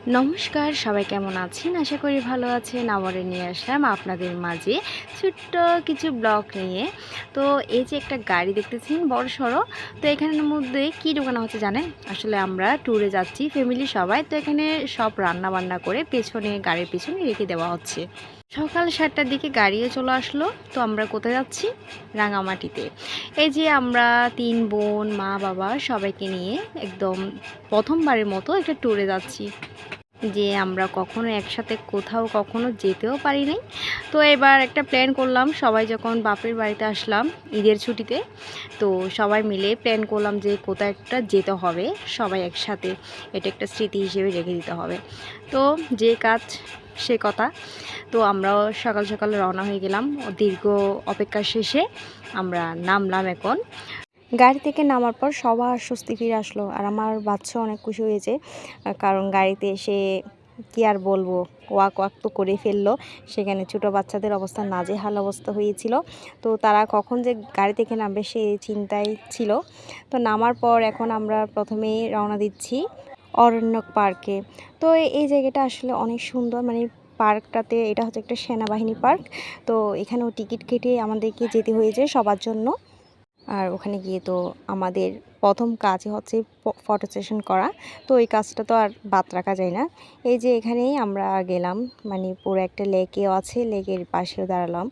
নমস্কার, সবাই কেমন আছেন? আশা করি ভালো আছেন। আবারও নিয়ে আসলাম আপনাদের মাঝে ছোট্ট কিছু ব্লগ নিয়ে। তো এই যে একটা গাড়ি দেখতেছেন বড়সড়। তো এখানের মধ্যে কি ঢোকানো হচ্ছে জানেন? আসলে আমরা ট্যুরে যাচ্ছি ফ্যামিলি সবাই। তো এখানে সব রান্না-বান্না করে পেছনে গাড়ির পেছনে রেখে দেওয়া হচ্ছে। সকাল ৭টার দিকে গাড়িও চলে আসলো। তো আমরা কোথায় যাচ্ছি? রাঙামাটিতে। এই যে আমরা ৩ বোন, মা, বাবা সবাইকে নিয়ে একদম প্রথমবারের মতো একটা ট্যুরে যাচ্ছি। যে আমরা কখনো একসাথে কোথাও কখনো যেতেও পারি নাই। তো এবার একটা প্ল্যান করলাম, সবাই যখন বাপের বাড়িতে আসলাম ঈদের ছুটিতে, তো সবাই মিলে প্ল্যান করলাম যে কোথাও একটা যেতে হবে সবাই একসাথে। এটা একটা স্মৃতি হিসেবে রেখে দিতে হবে। তো যে কাজ সে কথা। তো আমরাও সকাল সকাল রওনা হয়ে গেলাম। দীর্ঘ অপেক্ষা শেষে আমরা নামলাম এখন। গাড়ি থেকে নামার পর সবার স্বস্তি ফিরে আসলো, আর আমার বাচ্চা অনেক খুশি হয়েছে। কারণ গাড়িতে এসে কি আর বলবো, ওয়াক ওয়াক তো করে ফেললো। সেখানে ছোটো বাচ্চাদের অবস্থা নাজেহাল অবস্থা হয়েছিল। তো তারা কখন যে গাড়ি থেকে নামবে সেই চিন্তায় ছিল। তো নামার পর এখন আমরা প্রথমেই রওনা দিচ্ছি অরণ্যক পার্কে। তো এই জায়গাটা আসলে অনেক সুন্দর, মানে পার্কটাতে, এটা হচ্ছে একটা সেনাবাহিনী পার্ক। তো এখানেও টিকিট কেটে আমাদেরকে যেতে হয়েছে সবার জন্য। আর ওখানে গিয়ে তো আমাদের প্রথম কাজই হচ্ছে ফটো সেশন করা। তো এই কাজটা তো আর বাদ রাখা যায় না। এই যে এখানেই আমরা গেলাম, মানে পুরো একটা লেকেও আছে, লেকের পাশেও দাঁড়ালাম।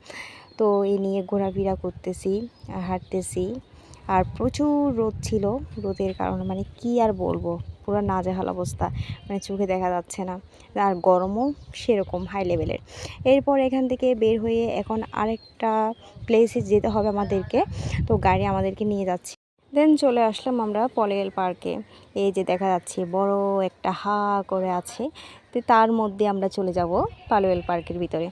তো এই নিয়ে ঘোরাফেরা করতেছি আর হাঁটতেছি। আর প্রচুর রোদ ছিল। রোদের কারণে মানে কি আর বলবো, পুরো নাজেহাল অবস্থা, মানে চোখে দেখা যাচ্ছে না। আর গরমও সেরকম হাই লেভেলের। এরপর এখান থেকে বের হয়ে এখন আরেকটা প্লেসে যেতে হবে আমাদেরকে। তো গাড়ি আমাদেরকে নিয়ে যাচ্ছে। দেন চলে আসলাম আমরা পলিওয়েল পার্কে। এই যে দেখা যাচ্ছে বড় একটা হা করে আছে। তো তার মধ্যে আমরা চলে যাব পালুয়েল পার্কের ভিতরে।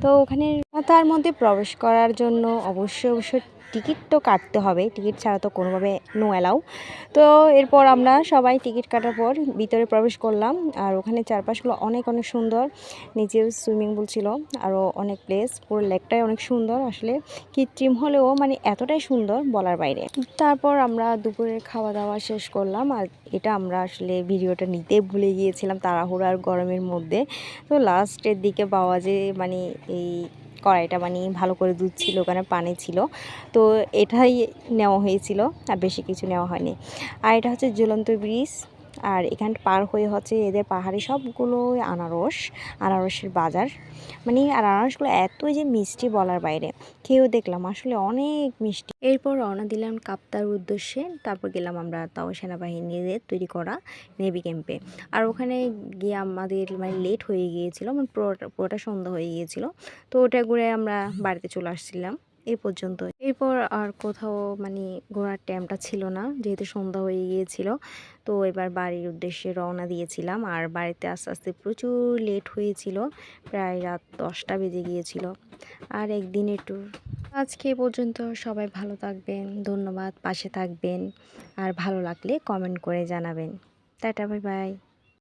তো ওখানে তার মধ্যে প্রবেশ করার জন্য অবশ্যই টিকিট তো কাটতে হবে। টিকিট ছাড়া তো কোনোভাবে নো অ্যালাউ। তো এরপর আমরা সবাই টিকিট কাটার পর ভিতরে প্রবেশ করলাম। আর ওখানে চারপাশগুলো অনেক অনেক সুন্দর। নিচেও সুইমিং পুল ছিল, আরও অনেক প্লেস। পুরো লেকটাই অনেক সুন্দর, আসলে কৃত্রিম হলেও মানে এতটাই সুন্দর বলার বাইরে। তারপর আমরা দুপুরের খাওয়া দাওয়া শেষ করলাম। আর এটা আমরা আসলে ভিডিওটা নিতে ভুলে গিয়েছিলাম তাড়াহুড়ার গরমের মধ্যে। তো লাস্টের দিকে বাবা যে মানে এই কড়াইটা মানে ভালো করে দুধ ছিল, ওখানে পানি ছিল, তো এটাই নেওয়া হয়েছিল, আর বেশি কিছু নেওয়া হয়নি। আর এটা হচ্ছে ঝুলন্ত ব্রিজ। আর এখানটা পার হয়ে হচ্ছে এদের পাহাড়ি সবগুলো আনারসের বাজার। মানে আর আনারসগুলো এতই যে মিষ্টি বলার বাইরে। খেয়েও দেখলাম আসলে অনেক মিষ্টি। এরপর রওনা দিলাম কাপ্তার উদ্দেশ্যে। তারপর গেলাম আমরা তাও সেনাবাহিনীদের তৈরি করা নেভি ক্যাম্পে। আর ওখানে গিয়ে আমাদের মানে লেট হয়ে গিয়েছিল, মানে পুরোটা সন্ধ্যা হয়ে গিয়েছিল। তো ওটা ঘুরে আমরা বাড়িতে চলে আসছিলাম এই পর্যন্ত। এরপর আর কোথাও মানে ঘোরার টাইমটা ছিল না, যেহেতু সন্ধ্যা হয়ে গিয়েছিল। তো এবার বাড়ির উদ্দেশ্যে রওনা দিয়েছিলাম। আর বাড়িতে আস্তে আস্তে প্রচুর লেট হয়েছিল, প্রায় রাত 10টা বেজে গিয়েছিল। আর একদিনের ট্যুর আজকে এ পর্যন্ত। সবাই ভালো থাকবেন, ধন্যবাদ, পাশে থাকবেন। আর ভালো লাগলে কমেন্ট করে জানাবেন। Tata, bye bye.